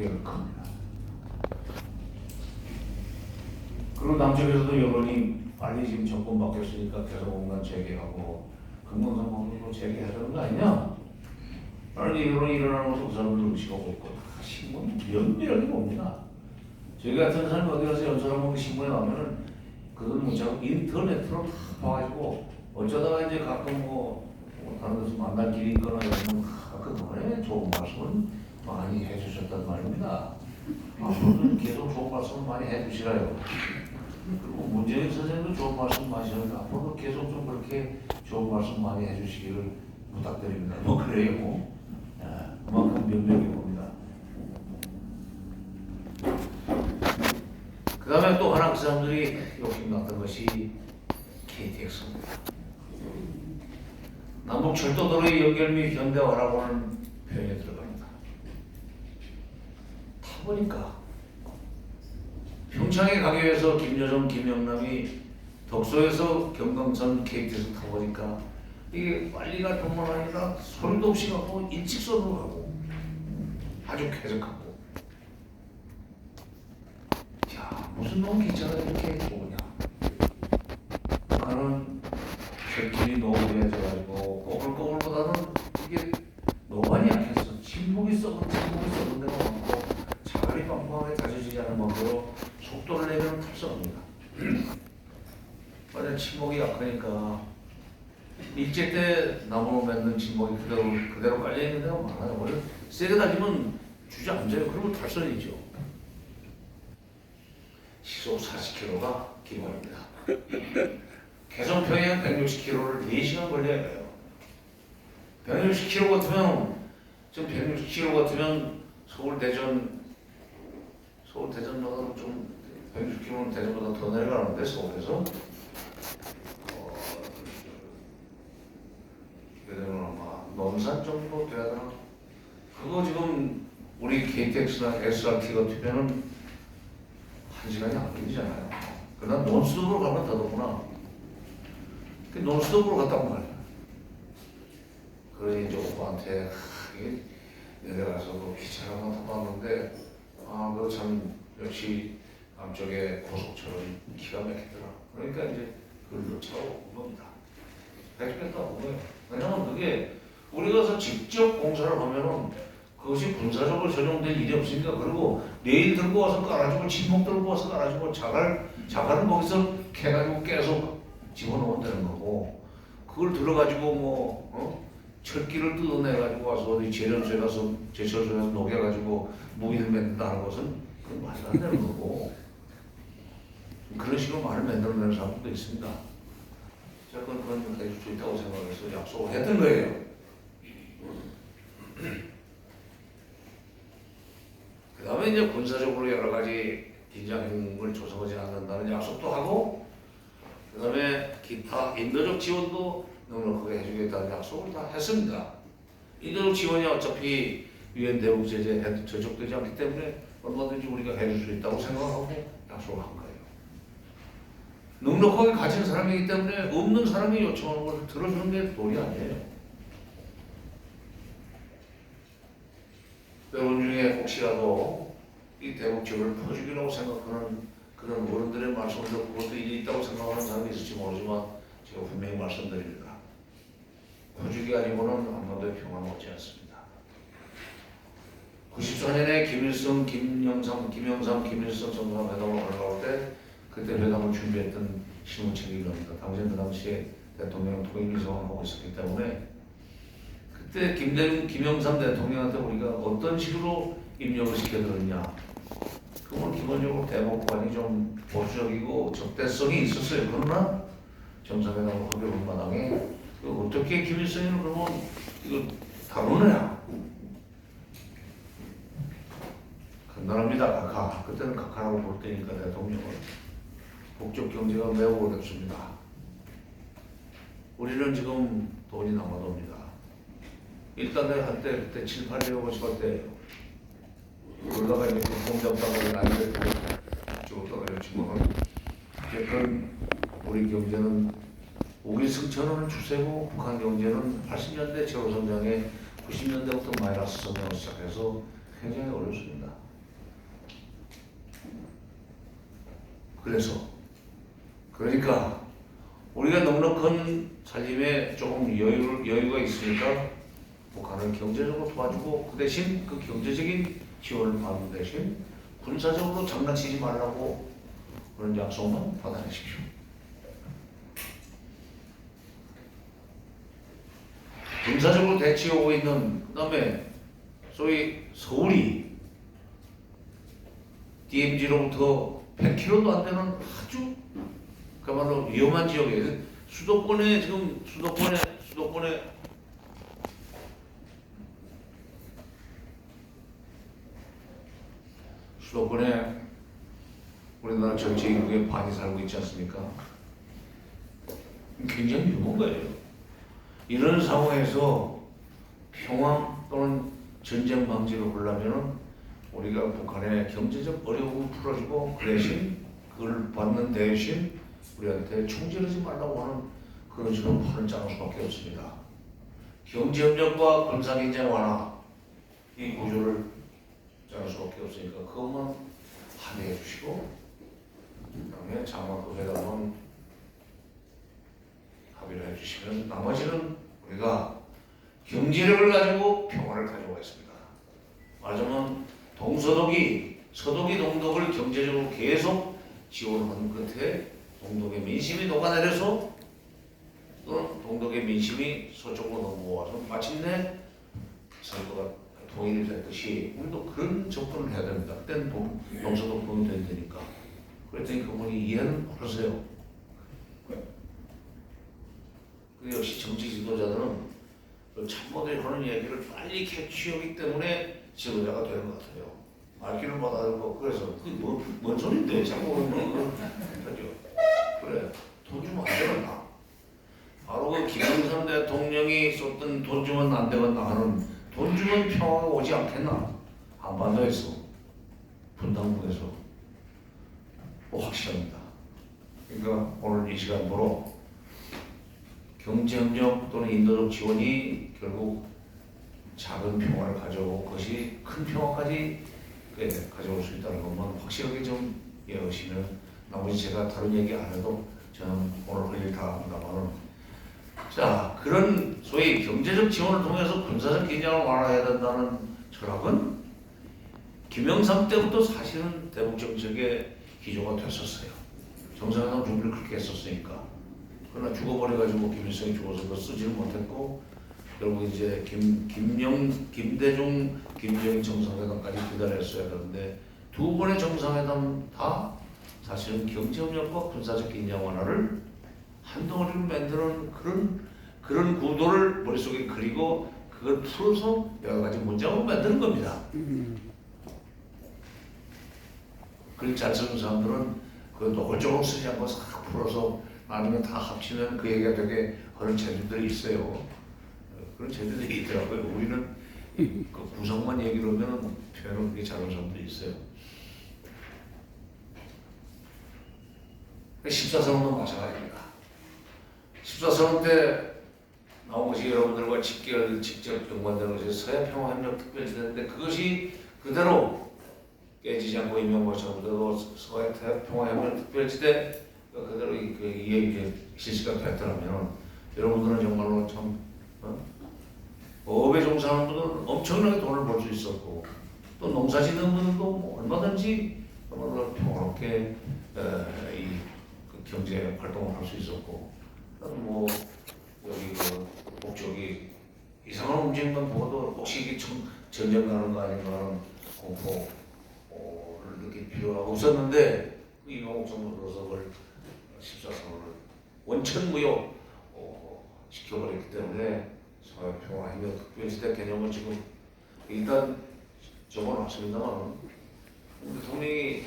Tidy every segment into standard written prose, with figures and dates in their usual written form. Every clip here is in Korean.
무게가 큽니다. 그리고 남쪽에서도 여론이 빨리 지금 정권 바뀌었으니까 계속 온갖 재개하고 금강산공도 재개하자는 거 아니냐? 라는 여론이 일어나는 것을 그 사람들 의식하고 있고 다 신문 면밀하게 봅니다. 저희 같은 사람이 어디 가서 연설하면 신문에 나오면은 그건 문자로 인터넷으로 다 봐가지고 어쩌다가 이제 가끔 다른 데서 만날 길이 있거나 이러면 그동안에 좋은 말씀을 많이 해주셨단 말입니다. 앞으로는 계속 좋은 말씀을 많이 해주시라요. 그리고 문재인 선생님도 좋은 말씀 많이 하는데 앞으로도 계속 좀 그렇게 좋은 말씀 많이 해주시기를 부탁드립니다. 그래요. 그만큼 면밀하게 봅니다. 그 다음에 또 하나 그 사람들이 욕심났던 것이 KTX입니다. 남북 철도도로의 연결 및 현대화라고 하는 표현에 들어갑니다. 타보니까 평창에 가기 위해서 김여정, 김영남이 덕소에서 경강선 KTX 타보니까 이게 빨리 갈 뿐만 아니라 소리도 없이 가고 일직선으로 가고 아주 쾌적하고 자 무슨 놈 기차가 이렇게 좋으냐. 나는 쇠길이 너무 오래져가지고 꼬불꼬불보다는 이게 노반이 약했어. 침묵이 썩은 데가 많고 자갈이 빵빵하게 다져지지 않은 만큼 속도를 내면 탈선합니다. 만약 침묵이 약하니까 일제 때 나무로 만든 침묵이 그대로 깔려있는 데가 많아요. 원래 세게 다지면 주저앉아요. 그러면 탈선이죠. 시속 40km가 기본입니다. 개성 평양 160km를 4시간 걸려야 해요. 160km 같으면 지금 160km 같으면 서울 대전보다 좀 160km는 대전보다 더 내려가는데 서울에서 아마 논산 정도 돼야 되나? 그거 지금 우리 KTX나 SRT 같으면은 1시간이 안 걸리잖아요. 그러나 논스톱으로 가면 더더구나. 논스톱으로 갔다고 말이야. 그러니 이제 오빠한테 내려가서 기차를 한번 타봤는데 그거 참 역시 남쪽의 고속철은 기가 막히더라. 그러니까 이제 그걸 차고 온 겁니다. 해주겠다고 온 거예요. 왜냐면 그게 우리 가서 직접 공사를 하면은 그것이 군사적으로 전용될 일이 없으니까. 그리고 레일 들고 와서 깔아주고 침묵 들고 와서 깔아주고 자갈은 거기서 캐가지고 계속 집어넣으면 되는 거고, 그걸 들어가지고 철기를 뜯어내가지고 와서 어디 제철소에 가서 녹여가지고 무기를 만든다는 것은 그건 말도 안 되는 거고, 그런 식으로 말을 만들어내는 사람도 있습니다. 제가 그건 해줄 수 있다고 생각해서 약속을 했던 거예요. 그 다음에 이제 군사적으로 여러 가지 긴장을 조성하지 않는다는 약속도 하고, 그 다음에 기타 인도적 지원도 넉넉하게 해주겠다는 약속을 다 했습니다. 인도적 지원이 어차피 유엔 대북 제재에 저촉되지 않기 때문에 얼마든지 우리가 해줄 수 있다고 생각하고 약속을 한 거예요. 넉넉하게 가진 사람이기 때문에 없는 사람이 요청하는 것을 들어주는 게 도리 아니에요. 여러분 중에 혹시라도 이 대북 지원을 퍼주기라고 생각하는 그런 어른들의 말씀을 듣고 그것도 일이 있다고 생각하는 사람이 있을지 모르지만 제가 분명히 말씀드립니다. 퍼주기 아니고는 한반도의 평화는 오지 않습니다. 94년에 김일성, 김영삼, 김일성 정상회담을 하려고 할 때 그때 회담을 준비했던 신문책이 이럽니다. 당시 그 당시에 대통령 통일위성을 하고 있었기 때문에 그때 김영삼 대통령한테 우리가 어떤 식으로 입력을 시켜드렸냐. 그건 기본적으로 대목관이 좀 보수적이고 적대성이 있었어요. 그러나 정상회담을 하기로 한 마당에 어떻게 김일성이는 그러면 이거 다루느냐. 간단합니다. 각하. 그때는 각하라고 볼 때니까 대통령은 북쪽 경제가 매우 어렵습니다. 우리는 지금 돈이 남아도입니다. 일단 내가 한때 그때 7, 800억 원씩 할 때 그러다가 이제 공잡다가 나이를 죽었다가 지금은 어쨌든 우리 경제는 우리 승천은 추세고 북한 경제는 80년대 최고 성장에 90년대부터 마이너스 성장을 시작해서 굉장히 어렵습니다. 그러니까 우리가 넉넉한 살림에 조금 여유가 있으니까 북한을 경제적으로 도와주고 그 대신 그 경제적인 지원을 받는 대신 군사적으로 장난치지 말라고 그런 약속만 받아내십시오. 군사적으로 대치하고 있는 그 다음에 소위 서울이 DMZ로부터 100km도 안 되는 아주 그야말로 위험한 지역이에요. 수도권에 우리나라 전체 인구의 반이 살고 있지 않습니까? 굉장히 위험한 거예요. 이런 상황에서 평화 또는 전쟁 방지를 하려면 우리가 북한의 경제적 어려움을 풀어주고 그 대신 그걸 받는 대신 우리한테 총질하지 말라고 하는 그런 식으로 판을 짜는 수밖에 없습니다. 경제협력과 군사경쟁 완화 이 구조를 짜는 수밖에 없으니까 그것만 합의해 주시고 그다음에 장마급 회담은 합의를 해주시면 나머지는 우리가 경제력을 가지고 평화를 가져오겠습니다. 말하자면 서독이 동독을 경제적으로 계속 지원하는 끝에 동독의 민심이 녹아내려서 또는 동독의 민심이 서쪽으로 넘어와서 마침내 서로가 통일이 됐듯이 우리도 그런 접근을 해야 됩니다. 그때는 동서독 통일이 되니까. 그랬더니 그분이 이해는 못하세요. 그 역시 정치 지도자들은 참모들이 하는 얘기를 빨리 캐치하기 때문에 지도자가 되는 것 같아요. 말귀를 못 알아듣고 그래서 그게 뭔 소린데 자꾸 그러면 그래 돈 주면 안 되겠나? 바로 그 김영삼 대통령이 썼던 돈 주면 안 되겠나 하는 돈 주면 평화가 오지 않겠나? 한반도에서 분당국에서 확실합니다. 그러니까 오늘 이 시간으로 경제협력 또는 인도적 지원이 결국 작은 평화를 가져오고 그것이 큰 평화까지 가져올 수 있다는 것만 확실하게 좀 이해하시면 나머지 제가 다른 얘기 안 해도 저는 오늘 할 일 다 합니다만은 자 그런 소위 경제적 지원을 통해서 군사적 긴장을 완화해야 된다는 철학은 김영삼 때부터 사실은 대북 정책의 기조가 됐었어요. 정상회담 준비를 그렇게 했었으니까. 그러나 죽어버려가지고 김일성이 죽어서 그거 쓰지를 못했고 결국 이제 김대중, 김정일 정상회담까지 기다렸어야 되는데 두 번의 정상회담 다 사실은 경제협력과 군사적 긴장 완화를 한 덩어리로 만드는 그런 구도를 머릿속에 그리고 그걸 풀어서 여러 가지 문장으로 만드는 겁니다. 그걸 잘 쓰는 사람들은 그 노골적으로 쓰지 않고 싹 풀어서 나중에 다 합치면 그 얘기가 되게 그런 재주들이 있어요. 그런 재주들이 있더라고요. 우리는 그 구성만 얘기를 하면 표현을 그렇게 잘하는 사람들이 있어요. 14선언도 마찬가지입니다. 14선언 때 나온 것이 여러분들과 직접 연관되는 것이 서해평화협력특별지대인데 그것이 그대로 깨지지 않고 임명보처럼도 서해평화협력특별지대 그대로 이게 실시가 됐더라면 여러분들은 정말로 참 업에 종사하는 분들은 엄청나게 돈을 벌 수 있었고 또 농사 짓는 분들도 뭐 얼마든지 정말로 평화롭게 그 경제 활동을 할 수 있었고 뭐 여기 그 목적이 이상한 움직임만 보고도 혹시 이게 전쟁 가는 거 아닌가 하는 공포를 느낄 필요가 없었는데 이명옥 정부 들어서 그걸 14선언을 원천무효 시켜버렸기 때문에 서해평화협력 특별시대 개념을 지금 일단 적어놨습니다만 대통령이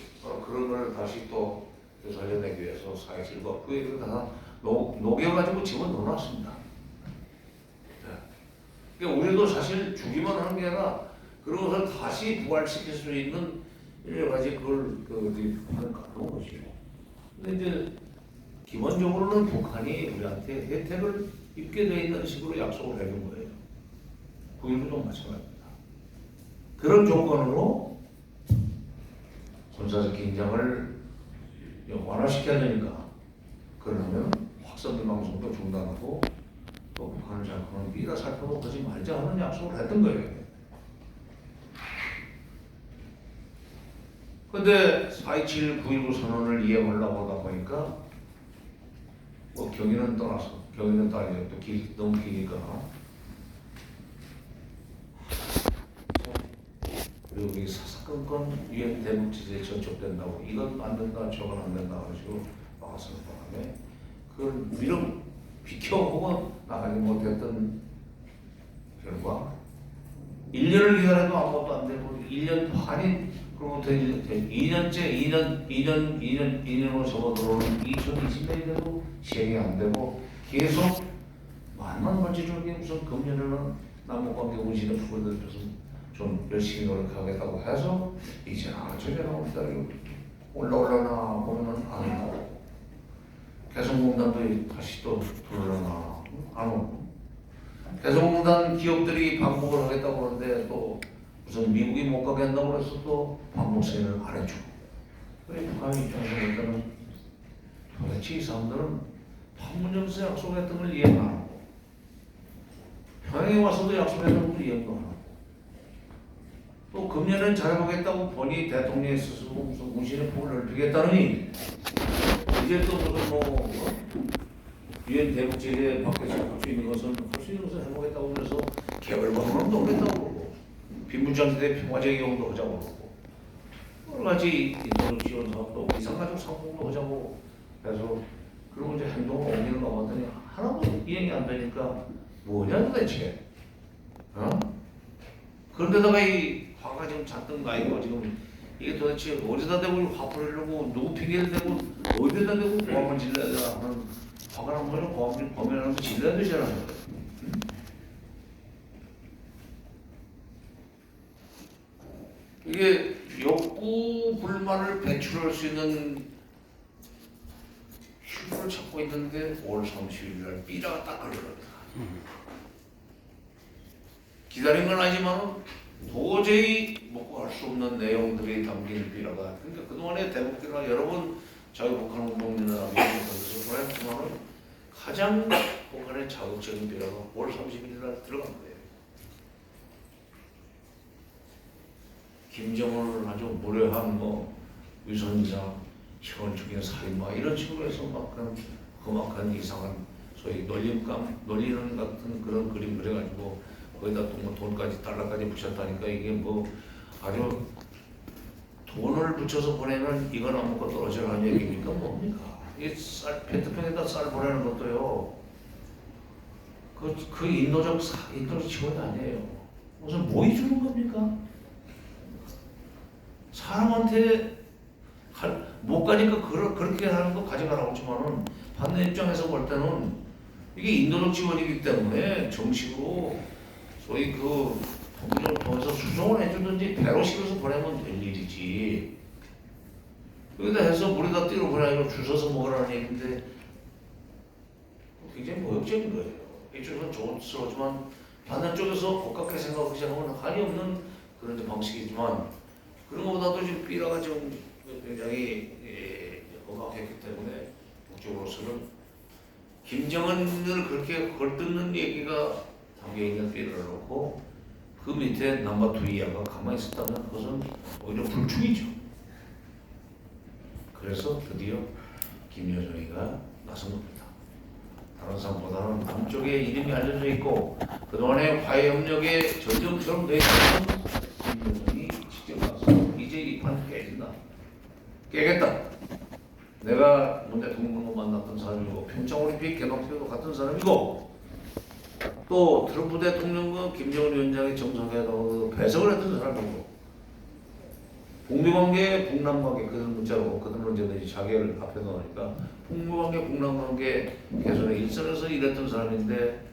그런 걸 다시 또 살려내기 위해서 사회질과 그 얘기를 다 녹여가지고 집어넣어놨습니다. 그러니까 우리도 사실 주기만 하는 게 아니라 그런 것을 다시 부활시킬 수 있는 여러 가지 그걸 하는 것이죠. 근데 이제 기본적으로는 북한이 우리한테 혜택을 입게 돼 있는 식으로 약속을 해준 거예요. 9.19도 마찬가지입니다. 그런 조건으로 군사적 긴장을 완화시켜야 되니까. 그러면 확산된 방송도 중단하고 또 북한을 장악하는 미라 살펴도 하지 말자 하는 약속을 했던 거예요. 근데 4.27 9.19 선언을 이행하려고 하다 보니까 뭐 경위는 떠나서 경위는 또 아니죠. 또 너무 기니까. 그리고 이 사사건건 유엔 대북제재에 전촉된다고 이건 안 된다 저건 안 된다 가지고 막았을 바람에 그걸 밀어 비켜보고 나가지 못했던 결과 1년을 기다려도 아무것도 안 되고 1년 반이 그로부터 2년으로 접어들어오는 2020년이 돼도 시행이 안 되고 계속 만만발치적인 우선 금년에는 남북관계 운신의 부분을 좀 열심히 노력하겠다고 해서 이제나 저제나 올라오려나 보면은 안 나오고 개성공단도 다시 또 들어오려나 안 오고 개성공단 기업들이 방북을 하겠다고 하는데 또 우선 미국이 못 가게 한다고 해서 또 방북 승인을 안 해주고 그래 북한 입장에서 볼 때는 도대체 이 사람들은 판문점에서 약속했던 걸 이해 안 하고 평양에 와서도 약속했던 걸 이해도 안 하고 또 금년은 잘해보겠다고 보니 대통령이 스스로 무슨 운신의 폭을 넓히겠다느니 이제 또 무슨 뭐 유엔 대북제재 밖에서 할 수 있는 것은 할 수 있는 것을 해보겠다고 그래서 개발방문도 오겠다고 그러고 빈문장지대 평화적 이용도 하자고 그러고 여러 가지 인도적 지원 사업도 이산가족 상봉도 하자고 해서 그리고 이제 행동을 옮기는 거 봤더니 하나도 이행이 안 되니까 뭐냐 도대체 그런데다가 이 화가 지금 잔뜩 나이고 지금 이게 도대체 어디다 대고 화풀이를 하고 누구 핑계를 대고 어디다 대고 고함을 질러야 되나 하는 화가 난 거는 고함을 범인하는 거 질러야 되잖아요. 이게 욕구 불만을 배출할 수 있는 휴무를 찾고 있는데 5월 30일 날 삐라가 딱 걸려갑니다. 기다린 건 아니지만 도저히 먹고 할 수 없는 내용들이 담긴 삐라가 그러니까 그동안에 대북비가 여러 번 자유 북한 운동이나 미국에서 보냈지만은 가장 북한의 자극적인 삐라가 5월 30일 날 들어간 거예요. 김정은을 아주 무례한 뭐 위선자, 현충의 살인마 이런 식으로 해서 막 그런 험악한 이상한 소위 놀리는 같은 그런 그림 그려가지고 거기다 또 뭐 돈까지 달러까지 붙였다니까 이게 뭐 아주 돈을 붙여서 보내면 이건 아무것도 떨어지라는 얘기입니까 뭡니까? 이 쌀 페트병에다 쌀 보내는 것도요. 그 인도적 지원이 아니에요. 무슨 뭐이 주는 겁니까? 사람한테 못 가니까 그렇게 하는 거 가져가라고 했지만은 받는 입장에서 볼 때는 이게 인도적 지원이기 때문에 정식으로 소위 그 통계를 통해서 수송을 해주든지 배로 실어서 보내면 될 일이지. 여기다 해서 물에다 띠로 보내고 주워서 먹으라는 얘기인데 굉장히 모욕적인 거예요. 이쪽은 좋스러우지만 받는 쪽에서 고깝게 생각하지 않으면 한이 없는 그런 방식이지만 그런 것보다도 지금 삐라가 좀 굉장히 고깝했기 때문에 북쪽으로서는 김정은을 그렇게 걸뜯는 얘기가 담겨있는 삐라를 놓고 그 밑에 넘버 2 이하가 가만히 있었다면 그것은 오히려 불충이죠. 그래서 드디어 김여정이가 나선 겁니다. 다른 사람보다는 남쪽에 이름이 알려져 있고 그동안의 화해협력에 전쟁처럼 되어 있던 김여정이 직접 나서 이제 이 판 깨진다. 깨겠다. 내가 문 대통령을 만났던 사람이고 평창올림픽 개막식도 같은 사람이고 또 트럼프 대통령과 김정은 위원장의 정상회담으로 배석을 했던 사람이고 북미관계, 북남관계 그런 문자로 그런 문제들이 자기를 앞에 놓으니까 북미관계, 북남관계 개선의 일선에서 일했던 사람인데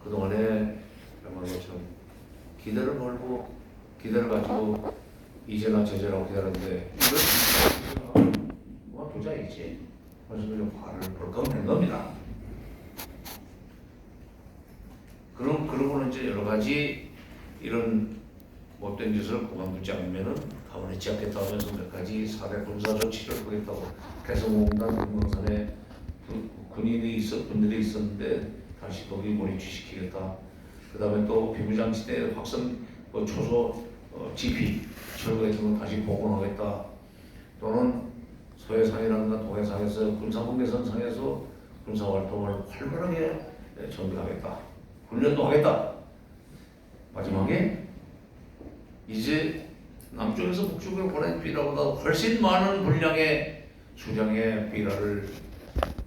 그동안에 정말처럼 기대를 걸고 기대를 가지고 이제나 저제라고 기다렸는데 이걸 뭐 도자이지 그래서 좀 화를 벌컥 낸 겁니다. 그러고는 이제 여러 가지 이런 못된 짓을 그만두지 않으면은 가만히 있지 않겠다 하면서 몇 가지 4대 군사 조치를 하겠다고 개성공단 금강산에 군인들이 있었는데 다시 거기 몰입시키겠다. 그 다음에 또 비무장지대 확성 초소 GP 철거 같은 거 다시 복원하겠다. 또는 서해상이라든가 동해상에서 군사분계선상에서 군사활동을 활발하게 전개하겠다. 훈련도 하겠다. 마지막에 이제 남쪽에서 북쪽으로 보낸 비라보다 훨씬 많은 분량의 수량의 비라를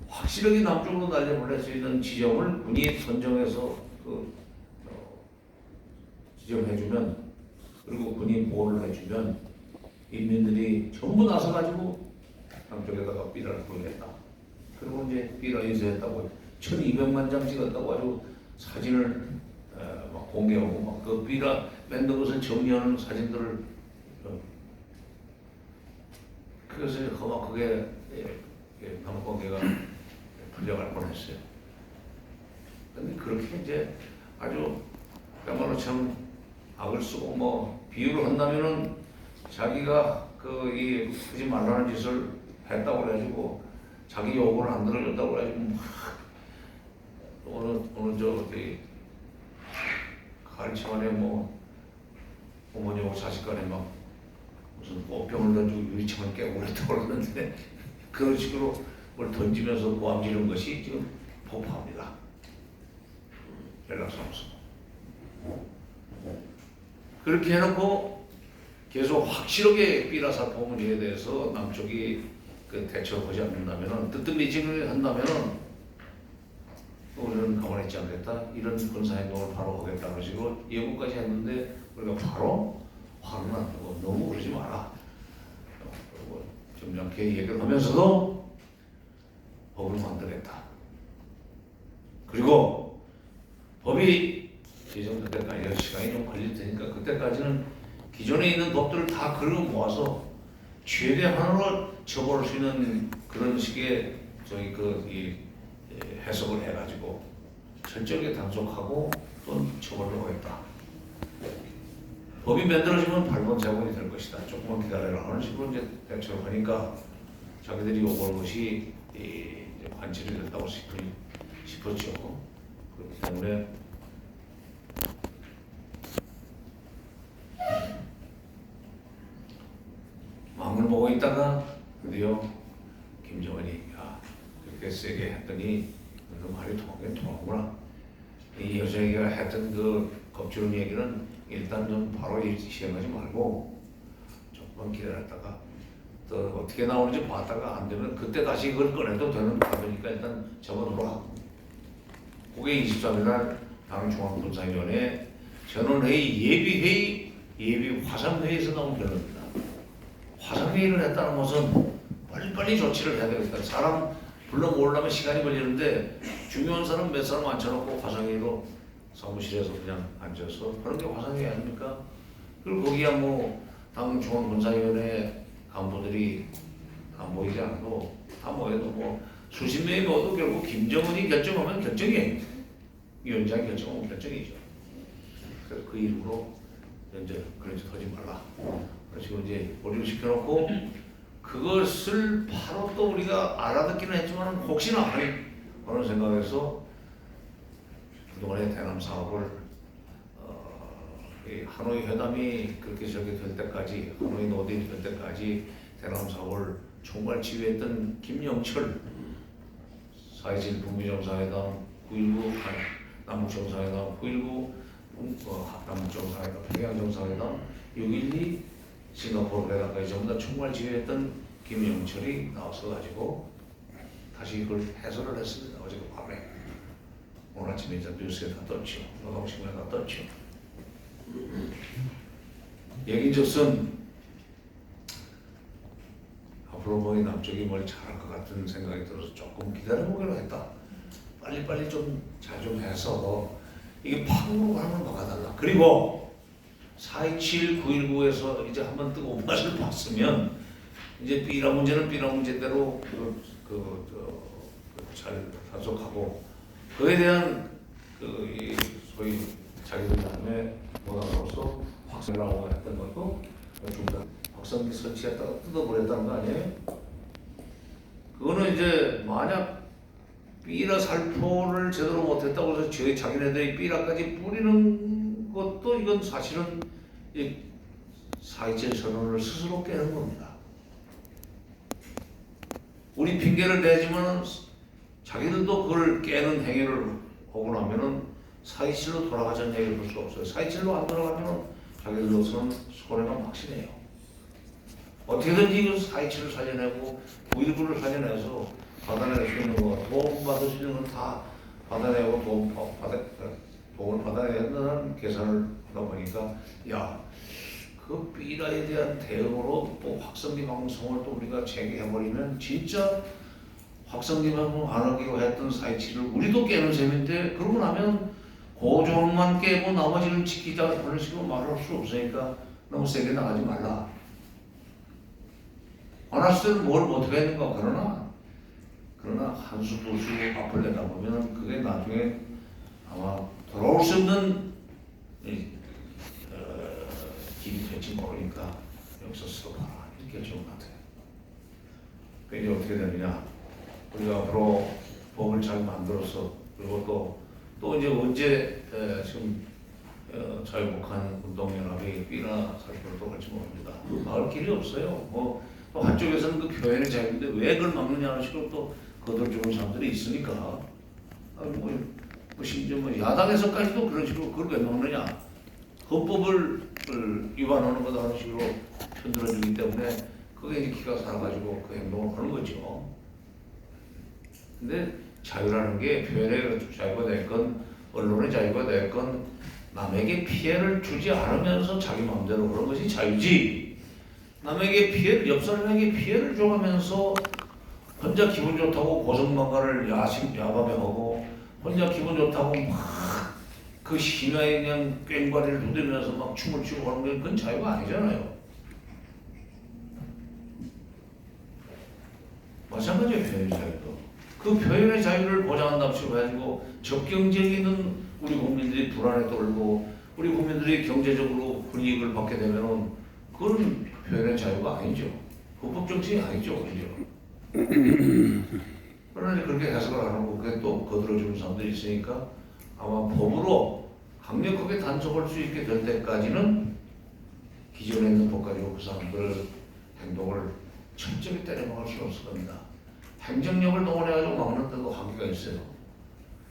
확실하게 남쪽으로 날려보낼 수 있는 지점을 군이 선정해서 지정해주면, 그리고 군이 보호를 해주면 인민들이 전부 나서가지고 남쪽에다가 비라를 보내겠다. 그리고 이제 비라 인쇄했다고 1200만 장 찍었다고 아주 사진을 막 공개하고 막 그 비라 만든 것을 정리하는 사진들을 그래서 험악하게 남북관계가 풀려갈 뻔했어요. 근데 그렇게 이제 아주 야말로 참 악을 쓰고 뭐 비유를 한다면은 자기가 이 하지 말라는 짓을 했다고 그래가지고 자기 요구를 안 들어줬다고 그래가지고 어느 저 어디 가르치만에 뭐 어머니하고 자식간에 막 무슨 꽃병을 던지고 유리창을 깨고 그랬다고 그러는데 그런 식으로 뭘 던지면서 고함 지른 것이 지금 폭파합니다. 연락사무소. 그렇게 해놓고 계속 확실하게 비라사포 문제에 대해서 남쪽이 대처를 하지 않는다면은 뜨뜻미지근하게 한다면은 우리는 가만히 있지 않겠다. 이런 군사행동을 바로 하겠다는 식으로 예고까지 했는데 우리가 바로 화는 안 내고 너무 그러지 마라. 그리고 점잖게 얘기를 하면서도 법을 만들겠다. 그리고 법이 제정될 때까지 시간이 좀 걸릴 테니까 그때까지는 기존에 있는 법들을 다 긁어 모아서 최대한으로 처벌할 수 있는 그런 식의 해석을 해가지고 철저하게 단속하고 또 처벌을 하겠다. 법이 만들어지면 발본 제공이 될 것이다. 조금만 기다려라 하는 식으로 이제 대처를 하니까 자기들이 요구한 것이 이제 관철이 됐다고 싶었죠. 그렇기 때문에 마음을 보고 있다가 드디어 김정은이 그렇게 세게 했더니 그 말이 통하구나. 이 여자애가 했던 그 겁주는 얘기는 일단 좀 바로 시행하지 말고 조금만 기다렸다가 또 어떻게 나오는지 봤다가 안 되면 그때 다시 그걸 꺼내도 되는 거니까 일단 접어놓으라. 그게 23일 날 당중앙군사위원회 전원회의 예비 화상회의에서 나온 결론입니다. 화상회의를 했다는 것은 빨리빨리 조치를 해야 되겠다. 사람 불러 모으려면 시간이 걸리는데 중요한 사람 몇 사람 앉혀놓고 화상회의로 사무실에서 그냥 앉아서 그런 게 화상회의 아닙니까? 그리고 거기야 뭐 당 중앙군사위원회 간부들이 안 보이지 않아도 다 모여도 뭐 수십 명이 모여도 결국 김정은이 결정하면 결정이에요. 위원장이 결정하면 결정이죠. 그래서 그 이름으로 이제 그런 짓 하지 말라. 그래서 이제 머리를 시켜놓고 그것을 바로 또 우리가 알아듣기는 했지만 혹시나 하는 생각에서 그동안의 대남 사업을 하노이 회담이 그렇게 될 때까지, 하노이 노딜이 될 때까지 대남 사업을 총괄 지휘했던 김영철 4.27 북미 정상회담, 9.19 남북 정상회담, 9.19 남북 정상회담, 평양 정상회담, 6.12 싱가포르 회담까지 전부 다 총괄 지휘했던 김영철이 나와서 가지고 다시 그걸 해설을 했습니다. 어제 밤에. 오늘 아침에 이제 뉴스에 다 떴죠. 노동신문에 다 떴죠. 얘기인즉슨 앞으로 뭐 이 남쪽이 뭘 잘할 것 같은 생각이 들어서 조금 기다려보기로 했다. 빨리빨리 좀 잘 좀 해서 이게 파국으로 가면 막아달라. 그리고 4.27, 9.19에서 이제 한번 뜨거운 맛을 봤으면 이제 비라 문제는 비라 문제대로 잘 단속하고 그에 대한 소위 자기들 나름의 모양으로서 학생이라고 했던 것도 중단 확성기 설치했다가 뜯어버렸다는 거 아니에요? 그거는 이제 만약 삐라 살포를 제대로 못했다고 해서 저희 자기네들이 삐라까지 뿌리는 것도 이건 사실은 이 사회적 선언을 스스로 깨는 겁니다. 우리 핑계를 대지만 자기들도 그걸 깨는 행위를 하고 나면은 사이칠로 돌아가자는 얘기를 볼 수가 없어요. 사이칠로 안 돌아가면은 자기들로서는 손해가 확실해요. 어떻게든지 그 사이칠을 살려내고 부일부를 살려내서 받아낼 수 있는 거, 도움 받을 수 있는 건 다 받아내고 도움을 받아내야 된다는 계산을 하다 보니까 그 삐라에 대한 대응으로 또 확성기 방송을 또 우리가 재개해버리면 진짜 확성기 방송 안 하기로 했던 사이치를 우리도 깨는 셈인데 그러고 나면 고정만 깨고 나머지는 지키자 그런 식으로 말할 수 없으니까 너무 세게 나가지 말라. 안 했을 때는 뭘 어떻게 했는가 그러나 한 수 두 수 앞을 내다보면 그게 나중에 아마 돌아올 수 없는 길이 될지 모르니까 여기서 써봐라 이렇게 좋은 것 같아요. 그 이제 어떻게 되느냐 우리가 앞으로 법을 잘 만들어서 그리고 또 이제 언제 지금 자유북한 운동연합이 삐나 살포를 또 할지 모릅니다. 막을 길이 없어요. 또 한쪽에서는 그 표현의 자유인데 왜 그걸 막느냐는 식으로 또 거들주는 사람들이 있으니까 심지어 야당에서까지도 그런 식으로 그걸 왜 막느냐 헌법을 위반하는 거다 하는 식으로 편들어주기 때문에 그게 이제 기가 살아가지고 그 행동을 하는 거죠. 근데 자유라는 게 표현의 자유가 됐건 언론의 자유가 됐건 남에게 피해를 주지 않으면서 자기 마음대로 그런 것이 자유지. 남에게 옆 사람에게 피해를 줘가면서 혼자 기분 좋다고 고성방가를 야밤에 하고 혼자 기분 좋다고 막 그 심야에 그냥 꽹과리를 두드리면서 막 춤을 추고 하는 게 그건 자유가 아니잖아요. 마찬가지예요. 표현의 자유도. 그 표현의 자유를 보장한다고 해가지고 적경쟁이는 우리 국민들이 불안에 떨고 우리 국민들이 경제적으로 불이익을 받게 되면은 그건 표현의 자유가 아니죠. 헌법 정신이 아니죠. 그죠? 그러나 그렇게 해석을 안 하고 그게 또 거들어주는 사람들이 있으니까 아마 법으로 강력하게 단속할 수 있게 될 때까지는 기존에 있는 법 가지고 그 사람들 행동을 철저히 때려막을 수는 없을 겁니다. 행정력을 동원해가지고 막는 데도 한계가 있어요.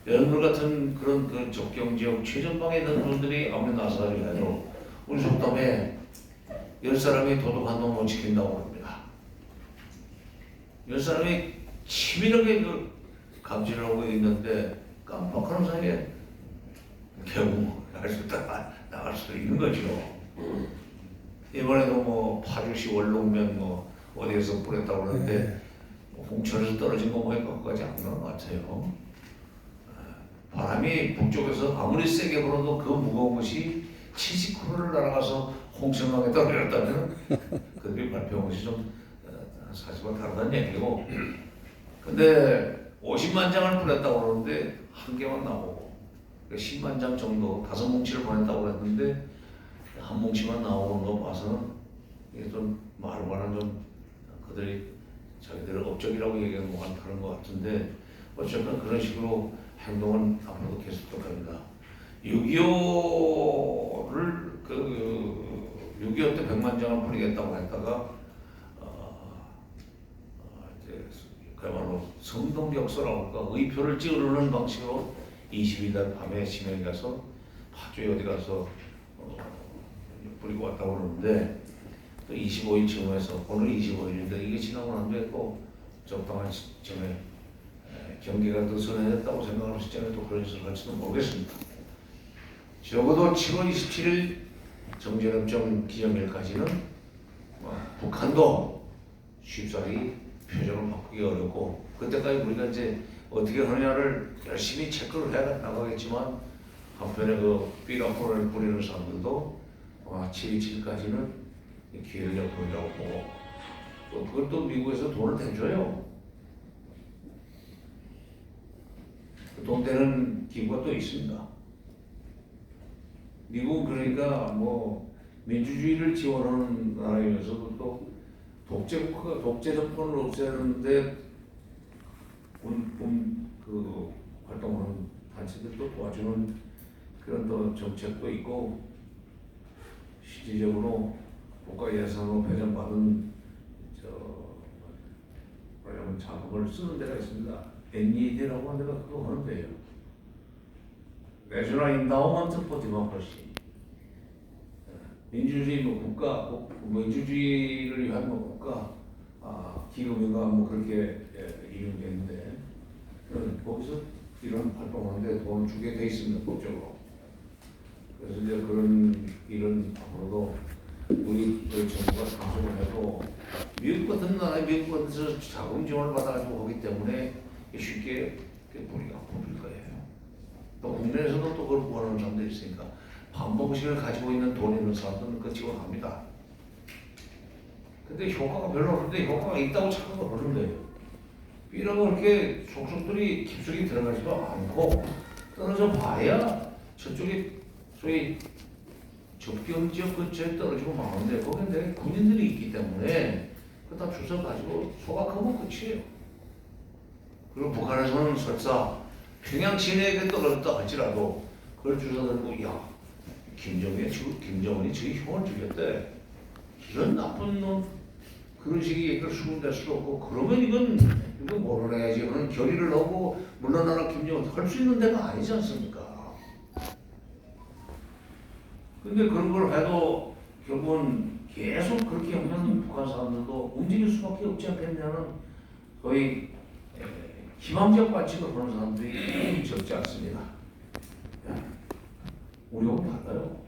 여러분들 같은 그런 그 적경지역 최전방에 있는 분들이 아무리 나서가지고 해도 우리 속담에 10사람이 도덕한 놈 못 지킨다고 합니다. 10사람이 치밀하게 그 감지를 하고 있는데 깜빡하는 사이에 결국 나갈 수도 있는 거죠. 이번에도 파주시 원롱면 어디에서 뿌렸다고 그러는데 홍천에서 떨어진 거 보니까 안 그런 것 같아요. 바람이 북쪽에서 아무리 세게 불어도 그 무거운 것이 70km를 날아가서 홍천강에 떨어졌다면 그들이 발표한 것이 좀 사실과 다르다는 얘기고 근데 50만 장을 뿌렸다고 그러는데 한 개만 나오고 10만 장 정도 5뭉치를 보냈다고 그랬는데 한 뭉치만 나오는 거 봐서는 이게 좀 말과는 좀 그들이 자기들을 업적이라고 얘기하는 거와는 다른 것 같은데 어쨌든 그런 식으로 행동은 앞으로도 계속될 겁니다. 6.25를 6.25 때 100만 장을 뿌리겠다고 했다가 이제 그야말로 성동격서라고 할까 의표를 찌르는 방식으로 22일 밤에 심연에 가서 파주에 어디 가서 뿌리고 왔다고 그러는데 또 25일 즈음에서 오늘 25일인데 이게 지나고 난 뒤에 또 적당한 시점에 경기가 더 선회됐다고 생각하는 시점에 또 그런 짓을 할지도 모르겠습니다. 적어도 7월 27일 정전협정 기념일까지는 북한도 쉽사리 표정을 바꾸기 어렵고 그때까지 우리가 이제 어떻게 하느냐를 열심히 체크를 해 나가겠지만 한편에 그 삐라포를 뿌리는 사람들도 7.27까지는 기회를 엿보려고 보고 또 그것도 미국에서 돈을 대줘요. 그 돈 되는 기구가 또 있습니다. 미국은 그러니까 민주주의를 지원하는 나라이면서도 또 독재 정권을 없애는데 그 활동하는 단체들도 도와주는 그런 또 정책도 있고, 실질적으로 국가 예산으로 배정받은 뭐냐면 자금을 쓰는 데가 있습니다. NED라고 하는 데가 그거 하는 데예요. National Endowment for Democracy. 민주주의 민주주의를 위한 국가 기금인가 그렇게 이름이 있는데, 거기서 이런 활동하는데 돈을 주게 돼 있습니다, 법적으로. 그래서 이제 그런 일은 앞으로도 우리 정부가 상승을 해도, 미국 같은 나라에 미국 같은 데서 자금 지원을 받아가지고 하기 때문에 쉽게 뿌리가 뽑힐 거예요. 또 국내에서도 또 그걸 구하는 사람들이 있으니까 반복식을 가지고 있는 돈 있는 사람들은 그 지원합니다. 근데 효과가 별로 없는데 효과가 있다고 착각을 하는 거예요. 이러고 그렇게 속속들이 깊숙이 들어가지도 않고 떨어져 봐야 저쪽에 소위 접경 지역 근처에 떨어지고 마는데, 거기는 내 군인들이 있기 때문에 그다 주워 가지고 소각하면 끝이에요. 그리고 북한에서는 설사 평양 진해에 떨어졌다 할지라도 그걸 주워 들고, 야, 김정은이 저희 형을 죽였대, 이런 나쁜 놈, 그런 식의 얘기를 수군될 수도 없고, 그러면 이거 몰아내야지. 그런 결의를 하고 물러나라 김정은 할 수 있는 데가 아니지 않습니까? 근데 그런 걸 해도 결국은 계속 그렇게 하면 북한 사람들도 움직일 수밖에 없지 않겠냐는, 거의 희망적 관측을 하는 사람들이 적지 않습니다. 우리하고 달라요.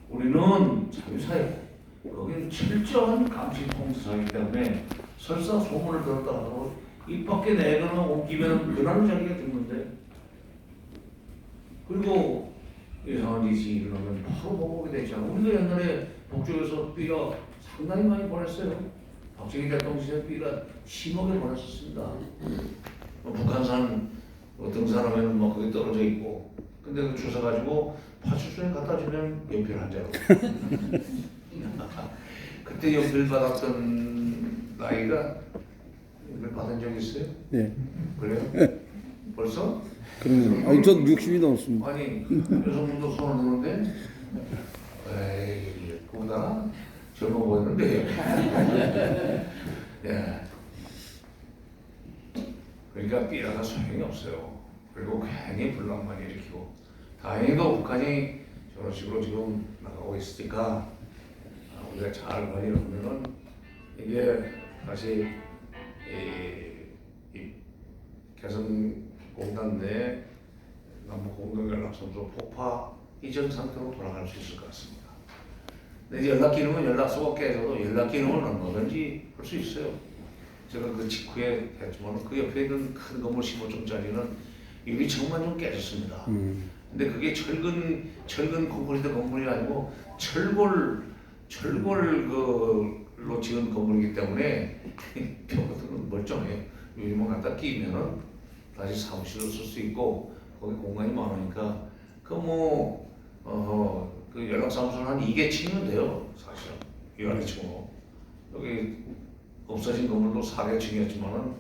우리는 자유사회고 거기는 철저한 감시 통제사이기 때문에 설사 소문을 들었다 하더라도 입 밖에 내거나 옮기면 그날 자기가 죽는데, 그리고 이상한 짓이 일어나면 바로 보고게 되잖아요. 우리도 옛날에 북쪽에서 삐가 상당히 많이 보냈어요. 박정희 대통령 시절 삐가 10억에 보냈었습니다. 북한산 등산하면 막 거기 떨어져 있고, 근데 그 주워 가지고 파출소에 갖다 주면 연필 한 자로. 그때 연필 받았던 나이가, 연필 받은 적 있어요? 네. 그래요? 벌써? 그러네요. 아니, 전 60이 넘었습니다. 아니, 여성분도 손을 드는데, 에이, 그보다 젊어 보이는데. 예. 그러니까 삐라가 소용이 없어요. 그리고 괜히 분란만 일으키고, 다행히도 북한이 저런 식으로 지금 나가고 있으니까 우리가 잘 관리를 하면은 이게 다시 이 개성공단 내 남북공동연락선소 폭파 이전 상태로 돌아갈 수 있을 것 같습니다. 근데 이제 연락 기능은 연락소가 깨져도 연락 기능은 얼마든지 할 수 있어요. 제가 그 직후에 했지만 그 옆에 있는 큰 건물 15층짜리는 유리 창만 좀 깨졌습니다. 근데 그게 철근 콘크리트 건물이 아니고 철골로 지은 건물이기 때문에 벽 같은 건 멀쩡해요. 유리만 갖다 끼면은 다시 사무실로 쓸 수 있고, 거기 공간이 많으니까 그 연락사무소는 한 2개 치면 돼요. 사실은 유아리층으로 여기 없어진 건물도 4개층이었지만은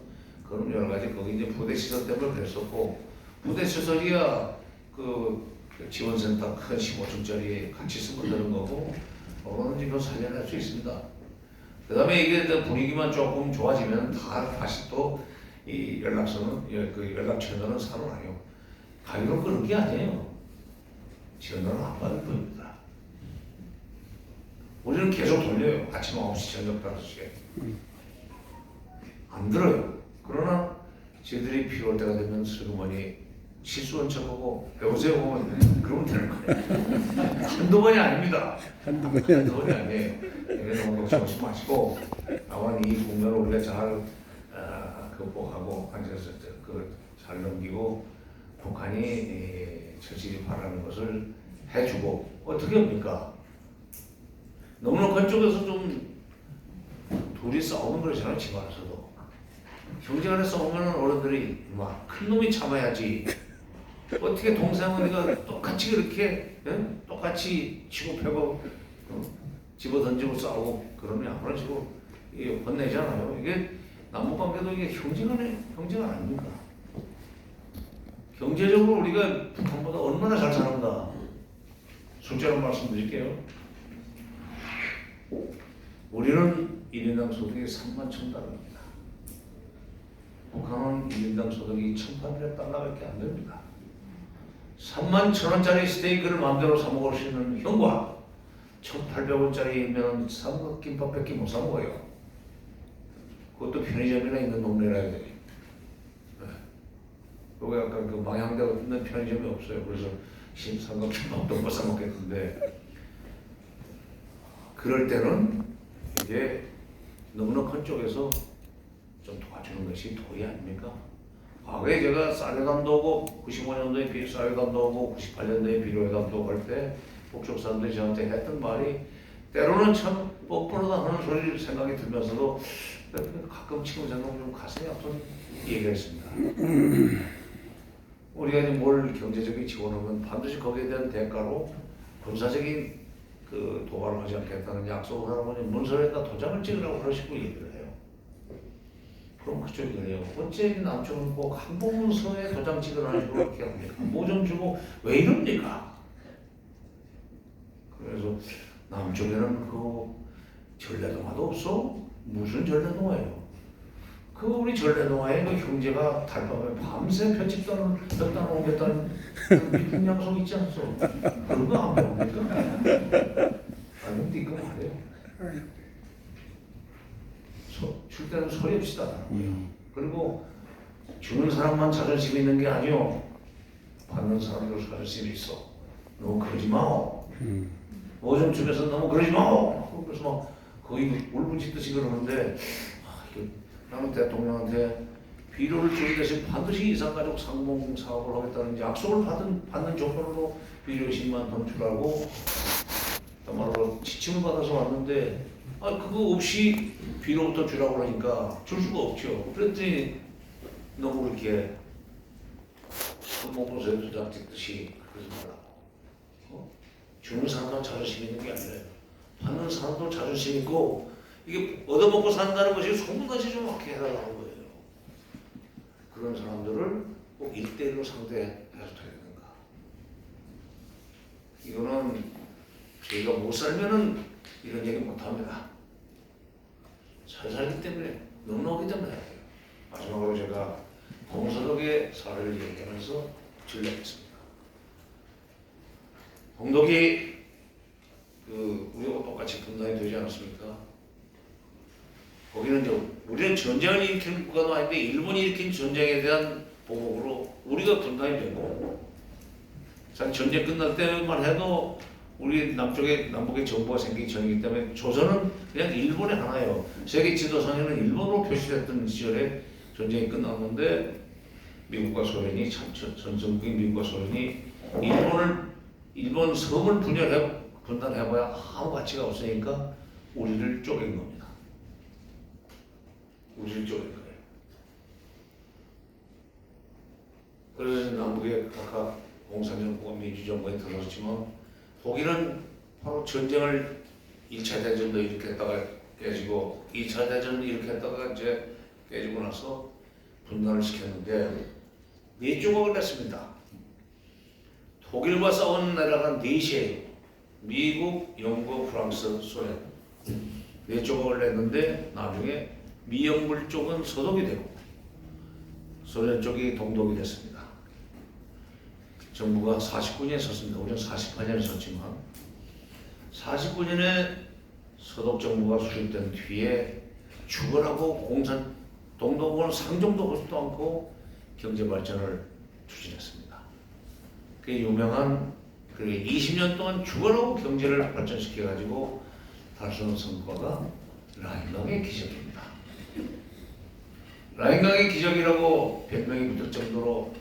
그런 여러 가지, 거기 이제 부대 시설 때문에 그랬었고, 부대 시설이야 그 지원센터 큰 15층짜리 같이 쓰면 되는 거고, 그거는 지금 살려낼 수 있습니다. 그 다음에 이게 분위기만 조금 좋아지면 다시 또 이 연락선은, 그 연락 채널은 살아나요. 가위로 끄는 게 아니에요. 채널은 안 받을 겁니다. 우리는 계속 돌려요. 아침 9시, 저녁 5시에. 안 들어요. 그러나 저희들이 필요할 때가 되면 슬그머니 실수한 척하고 여보세요 하면 그러면 되는 거예요. 한두 번이 아닙니다. 한두 번이 아니에요. 그래서 너무 조심 마시고, 다만 이 국면을 우리가 잘 극복하고 앉아서 잘 넘기고, 북한이 처질이 바라는 것을 해주고, 어떻게 합니까? 너무나 그쪽에서 좀 둘이 싸우는 거잖아요. 집안에서도 형제간에 싸우면 어른들이 막 큰 놈이 참아야지, 어떻게 동생 언니가 똑같이 그렇게 똑같이 치고 패고 집어 던지고 싸우고 그러면 아무런 식으로 이게 혼내잖아요. 이게 남북관계도 이게 형제가 아닙니까? 경제적으로 우리가 북한보다 얼마나 잘 사는가. 숫자로 말씀드릴게요. 우리는 1인당 소득이 31,000달러입니다. 북한은 1인당 소득이 1,800달러밖에 안 됩니다. 31,000원짜리 스테이크를 마음대로 사 먹을 수 있는 형과 1,800원짜리면 삼각김밥밖에 못 사 먹어요. 그것도 편의점이나 있는 동네라 해야 돼요. 여기 약간 그 망향대가 있는 편의점이 없어요. 그래서 삼각김밥도 못 사 먹겠는데, 그럴 때는 이제 너무나 큰 쪽에서 좀 도와주는 것이 도리 아닙니까? 과거에 제가 쌀회담도 오고 95년도에 쌀회담도 오고 98년도에 비료회담도 올 때 북쪽 사람들이 저한테 했던 말이 때로는 참 뻔뻔하다 하는 소리를 생각이 들면서도 가끔 지금 생각하면 좀 가슴이 아픈 얘기가 있습니다. 우리가 이제 뭘 경제적인 지원하면 반드시 거기에 대한 대가로 군사적인 그 도발을 하지 않겠다는 약속을 하면 문서에다 도장을 찍으라고 그러시고 얘기를 해요. 그럼 그쪽이 그래요. 어째 남쪽은 꼭 항복문서에 도장 찍으라고 그렇게 합니까? 뭐 좀 주고 왜 이럽니까? 그래서 남쪽에는 그 전래동화도 없어? 무슨 전래동화예요? 그 우리 전래동화에 그 형제가 달밤에 밤새 편집단을 몇 단 오겠다는 미국 약속 있지 않소? 그런 거 안 배웁니까? 아니면 이거 말해요. 줄 때는 소리 없이 따라하고요. 그리고 주는 사람만 자존심 있는 게 아니요. 받는 사람도 자존심이 있어. 너무 그러지 마오. 뭐 좀 주면서 너무 그러지 마오. 그래서 막 거의 울부짖듯이 그러는데, 나는 대통령한테 비료를 주는 대신 반드시 이산가족 상봉 사업을 하겠다는 약속을 받는 조건으로 비료 10만 톤 주라고 말로 지침을 받아서 왔는데, 그거 없이 비료부터 주라고 하니까 줄 수가 없죠. 그랬더니 너무 그렇게 손목으로 두장 찍듯이 그러지 말라고. 주는 사람도 자존심 있는 게 아니라 받는 사람도 자존심 있고, 이게 얻어먹고 산다는 것이 소문까지 좀 확게 해달라는 거예요. 그런 사람들을 꼭 1대1로 상대해서 돼야 되는가. 이거는 저희가 못 살면은 이런 얘기 못 합니다. 잘 살기 때문에, 넉넉하기 때문에 해야 돼요. 마지막으로 제가 홍서덕의 사례를 얘기하면서 전략했습니다. 홍덕이 우리하고 똑같이 분단이 되지 않았습니까? 거기는 이제 우리는 전쟁을 일으킨 국가도 아닌데 일본이 일으킨 전쟁에 대한 보복으로 우리가 분단이 되고, 전쟁 끝날 때만 해도 우리 남북의 정부가 생기기 전이기 때문에 조선은 그냥 일본의 하나예요. 세계 지도상에는 일본으로 표시됐던 시절에 전쟁이 끝났는데, 미국과 소련이 전성국인 미국과 소련이 일본 섬을 분단해봐야 아무 가치가 없으니까 우리를 쪼갠 겁니다. 우리를 쪼갠 거예요. 그래서 남북의 각각 공산정부가 민주정부에 들어섰지만, 독일은 바로 전쟁을 1차 대전도 이렇게 했다가 깨지고 2차 대전도 이렇게 했다가 이제 깨지고 나서 분단을 시켰는데 4조각을 냈습니다. 독일과 싸운 나라가 4시예요. 미국, 영국, 프랑스, 소련 4조각을 냈는데 나중에 미영불 쪽은 서독이 되고 소련 쪽이 동독이 됐습니다. 정부가 49년에 섰습니다. 우리는 48년에 섰지만 49년에 서독 정부가 수립된 뒤에 죽으라고 동독은 상종도 하지도 않고 경제 발전을 추진했습니다. 그 유명한 20년 동안 죽으라고 경제를 발전시켜가지고 달성한 성과가 라인강의 기적입니다. 라인강의 기적이라고 별명이 붙을 정도로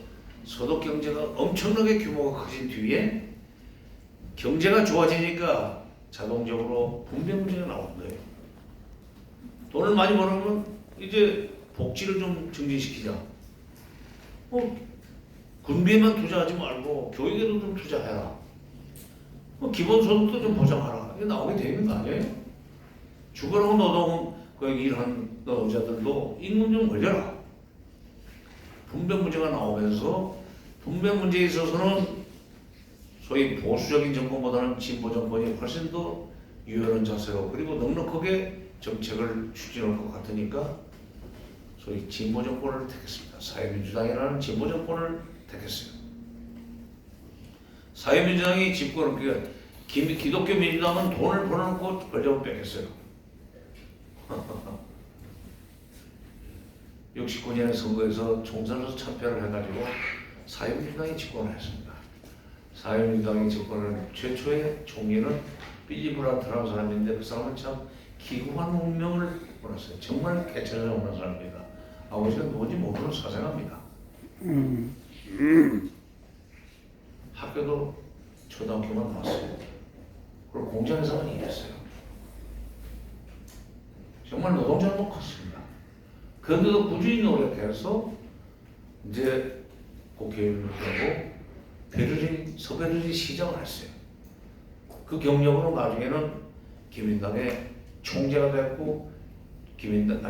서독 경제가 엄청나게 규모가 커진 뒤에 경제가 좋아지니까 자동적으로 분배 문제가 나오는 거예요. 돈을 많이 벌으면 이제 복지를 좀 증진시키자. 군비에만 투자하지 말고 교육에도 좀 투자해라. 기본소득도 좀 보장하라. 이게 나오게 돼 있는 거 아니에요? 주거용 노동 그 일하는 노동자들도 임금 좀 올려라. 분배 문제가 나오면서 분배 문제에 있어서는 소위 보수적인 정권보다는 진보 정권이 훨씬 더 유연한 자세로 그리고 넉넉하게 정책을 추진할 것 같으니까 소위 진보 정권을 택했습니다. 사회민주당이라는 진보 정권을 택했어요. 사회민주당이 집권을 그러니까 기독교 민주당은 돈을 벌어놓고 권력을 뺏겼어요. 69년의 선거에서 총선에서 참패를 해가지고 사회민주당이 집권을 했습니다. 사회민주당이 집권을 최초의 총리는 빌리 브란트라는 사람인데 그 사람은 참 기구한 운명을 보냈어요. 정말 개체가 없는 사람입니다. 아버지가 누군지 모르는 사생아입니다. 학교도 초등학교만 나왔어요. 그리고 공장에서만 일했어요. 정말 노동자는 못 컸습니다. 그런데도 꾸준히 노력해서 이제 국회의원을 하고 서베르진 시장을 했어요. 그 경력으로 나중에는 기민당의 총재가 됐고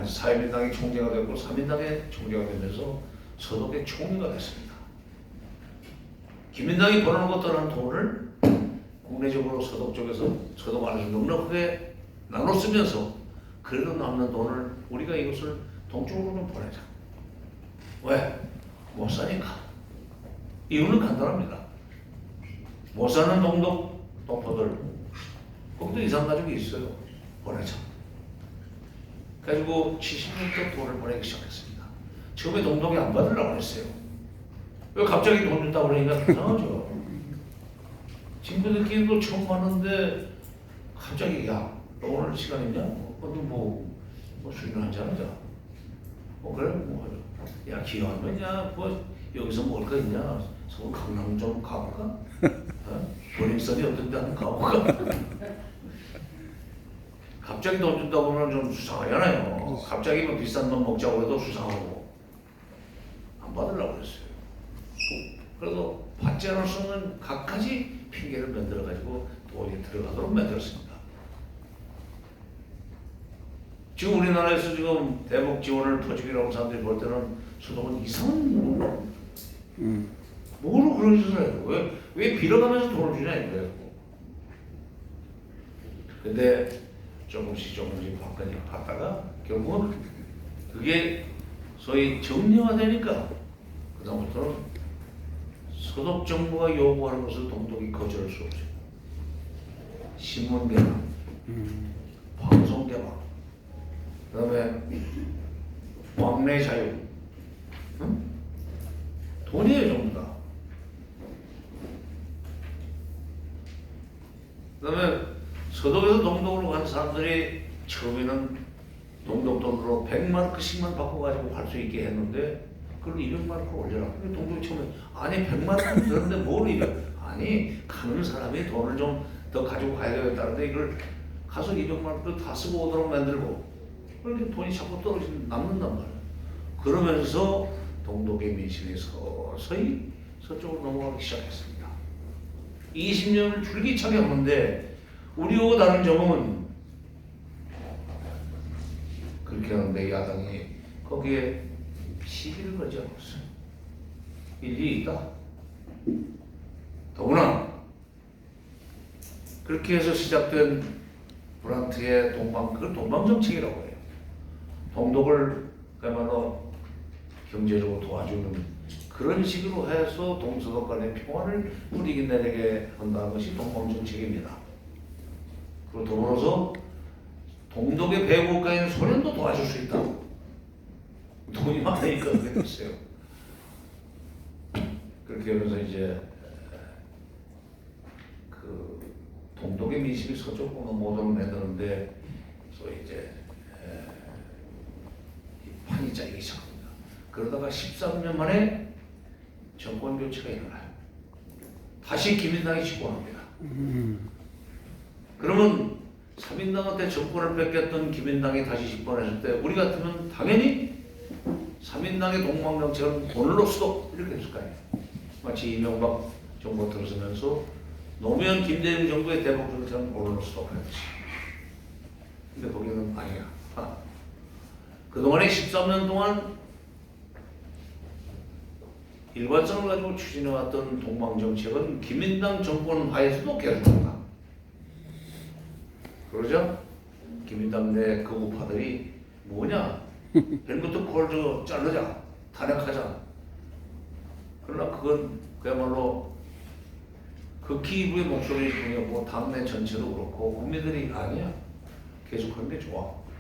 사회민당의 총재가 됐고 사민당의 총재가 되면서 서독의 총리가 됐습니다. 기민당이 벌어놓은 것들은 돈을 국내적으로 서독 쪽에서 서독 안에서 넉넉하게 나눠 쓰면서 그래도 남는 돈을 우리가 이것을 동쪽으로 좀 보내자. 왜? 못 사니까. 이유는 간단합니다. 못 사는 동포들 거기도 이산가족이 있어요. 보내자. 그래가지고 70년대 돈을 보내기 시작했습니다. 처음에 동독이 안 받으려고 했어요. 왜 갑자기 돈 준다고 그러니까 이상하죠. 친구들끼리도 처음 봤는데 갑자기 야, 너 오늘 시간 있냐? 뭐 술이나 한잔 하자. 그래? 야, 기왕 뭐냐? 여기서 먹을 거 있냐? 서울 강남 좀 가볼까? 버닝썬이 어떤데 한번 가볼까? 갑자기 돈 준다 보면 좀 수상하잖아요. 갑자기 뭐 비싼 돈 먹자고 해도 수상하고 안 받으려고 그랬어요. 그래도 받지 않을 수 없는 갖가지 핑계를 만들어가지고 돈이 들어가도록 만들었습니다. 지금 우리나라에서 지금 대북 지원을 터주기라고 사람들이 볼 때는 서독은 이상한 뭐로 그런 짓을 해요? 왜 빌어가면서 돈을 주냐 이거예요. 근데 조금씩 받다가 결국은 그게 소위 정리화되니까 그다음부터는 서독 정부가 요구하는 것을 동독이 거절할 수 없죠. 신문 개방, 방송 개방, 그다음에 왕래 자유, 돈이에요 전부 다. 그다음에 서독에서 동독으로 간 사람들이 처음에는 동독 돈으로 100마르크씩만 바꿔가지고 갈 수 있게 했는데 그걸 200마르크로 올려라. 동독이 처음에 아니 100마르크는 되는데 뭘 200? 아니 가는 사람이 돈을 좀 더 가지고 가야 되겠다는데 이걸 가서 200마르크 다 쓰고 오도록 만들고 그렇게 돈이 자꾸 남는단 말이에요. 그러면서 동독의 민심이 서서히 서쪽으로 넘어가기 시작했습니다. 20년을 줄기차게 하는데 우리하고 다른 점은 그렇게 하는데 야당이 거기에 시비를 걸지 않았어요. 일리 있다. 더구나 그렇게 해서 시작된 브란트의 그걸 동방정책이라고 해요. 동독을 그야말로 경제적으로 도와주는 그런 식으로 해서 동서독 간의 평화를 뿌리게 내리게 한다는 것이 동방정책입니다. 그리고 더불어서 동독의 배후국가인 소련도 도와줄 수 있다. 돈이 많으니까 그렇게 됐어요. 그렇게 하면서 이제 그 동독의 민심이 서쪽으로 넘어오도록 만드는데 소위 이제 판이 짜이기 시작합니다. 그러다가 13년 만에 정권 교체가 일어나요. 다시 기민당이 집권합니다. 그러면 사민당한테 정권을 뺏겼던 기민당이 다시 집권했을 때 우리 같으면 당연히 사민당의 동방정책은 오늘로서도 이렇게 했을 거 아니에요. 마치 이명박 정부 들어서면서 노무현 김대중 정부의 대북 정책은 오를 수도 없겠지. 근데 거기는 아니야. 그동안에 13년 동안 일관성을 가지고 추진해왔던 동방정책은 김민당 정권 하에서도 계속한다. 그러죠? 김민당 내 극우파들이 뭐냐? 헬무트 콜 자르자, 탄핵하자. 그러나 그건 그야말로 극히 일부의 목소리를 통해 뭐 당내 전체도 그렇고 국민들이 아니야. 계속하는 게 좋아.